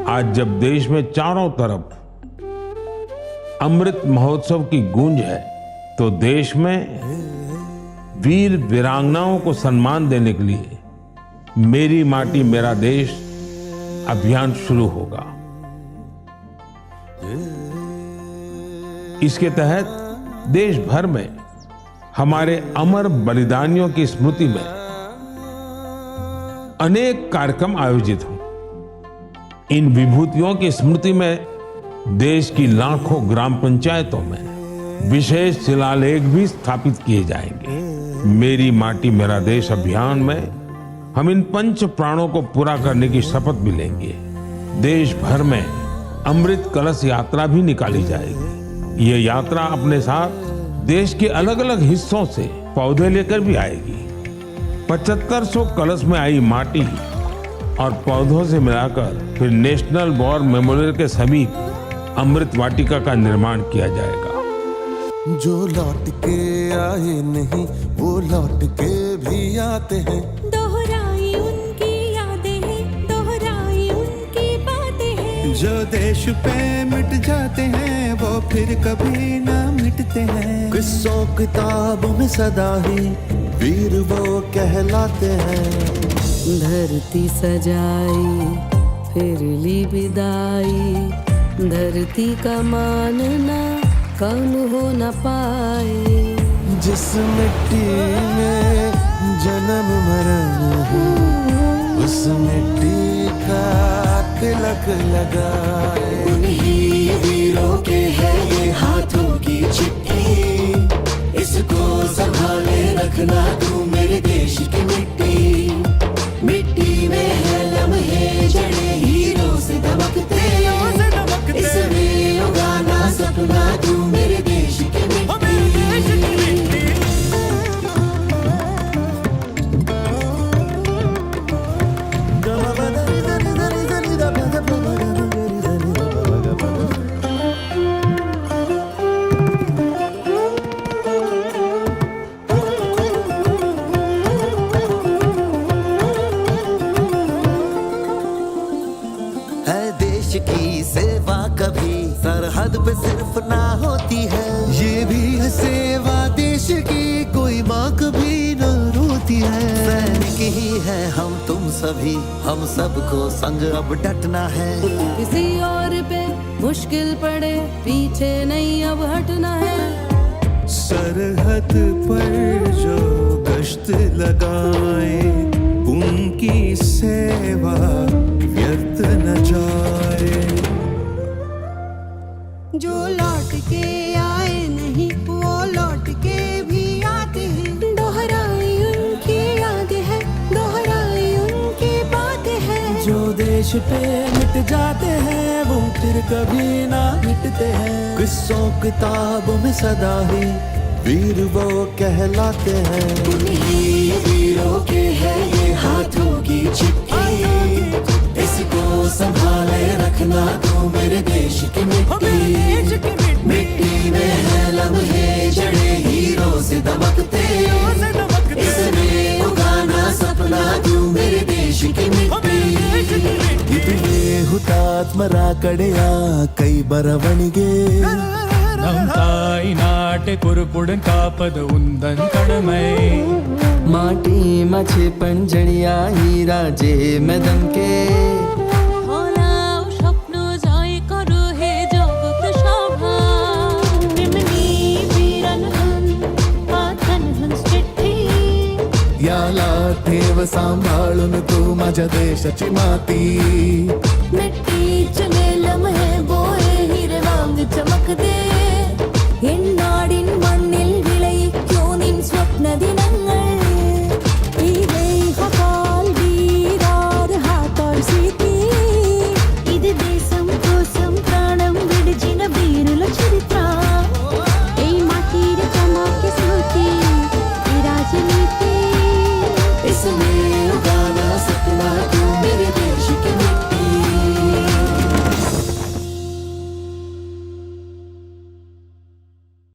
आज जब देश में चारों तरफ अमृत महोत्सव की गूंज है, तो देश में वीर वीरांगनाओं को सम्मान देने के लिए मेरी माटी मेरा देश अभियान शुरू होगा। इसके तहत देश भर में हमारे अमर बलिदानियों की स्मृति में अनेक कार्यक्रम आयोजित हों। इन विभूतियों की स्मृति में देश की लाखों ग्राम पंचायतों में विशेष शिलालेख भी स्थापित किए जाएंगे। मेरी माटी मेरा देश अभियान में हम इन पंच प्राणों को पूरा करने की शपथ भी लेंगे। देश भर में अमृत कलश यात्रा भी निकाली जाएगी। ये यात्रा अपने साथ देश के अलग अलग हिस्सों से पौधे लेकर भी आएगी। 7500 कलश में आई माटी और पौधों से मिलाकर फिर नेशनल वॉर मेमोरियल के समीप अमृत वाटिका का निर्माण किया जाएगा। जो लौट के आए नहीं वो लौट के भी आते हैं। दोहराई उनकी यादें हैं, दोहराई उनकी बातें हैं। जो देश पे मिट जाते हैं वो फिर कभी ना मिटते हैं। किस्सों किताबों में सदा ही वीर वो कहलाते हैं। धरती सजाई फिर ली विदाई, धरती का मानना कम हो न पाए। जिस मिट्टी में जन्म मरण है उस मिट्टी का तिलक लगाए। उन्हीं वीरों के है ये हाथों की चिट्ठी, इसको संभाले रखना तू मेरे देश की मिट्टी। मिट्टी में है लम्हे जड़े हीरों से दमकते, इसमें उगाना सपना तू मेरे देश की मिट्टी। की सेवा कभी सरहद पे सिर्फ ना होती है, ये भी है सेवा देश की, कोई माँ कभी न रोती है। सैनिक ही है हम तुम सभी, हम सबको संग अब डटना है। किसी और पे मुश्किल पड़े पीछे नहीं अब हटना है। सरहद पर जो गश्त लगाए उनकी सेवा व्यर्थ न जाए। जो लौट के आए नहीं वो लौट के भी आते हैं। दोहराई उनकी यादें हैं, दोहराई उनकी बातें हैं। जो देश पे मिट जाते हैं वो फिर कभी ना मिटते हैं। किस्सों किताबों में सदा ही वीर वो कहलाते हैं। उन्हीं वीरों के है ये हाथों की चिट्ठी, इसको संभाले रखना तू मेरे देश की मिट्टी। मिट्टी में है लम्हे जड़े हीरों से दमकते, इसमें उगाना सपना तू मेरे देश की मिट्टी। इतने हुतात्मरा कड़िया कई बरवणिगे ನಮ್ ತಾಯಿ ನಾಟೆ ಕುರುಪುಡನ್ ಕಾಪದ ಉಂದನ್ ಕಡಮೈ माटी मछे पंजड़िया हीरा जे मदन के। ভোলাও স্বপ্ন জয় করো হে জগৎ সভা। এমনি বীরন হন पाथन हंस चिट्ठी। याला ठेव सांभाळून तू माझ्या देशाची माती। मिट्टी चले लम्हे बोए हीरे वांग चमकदे।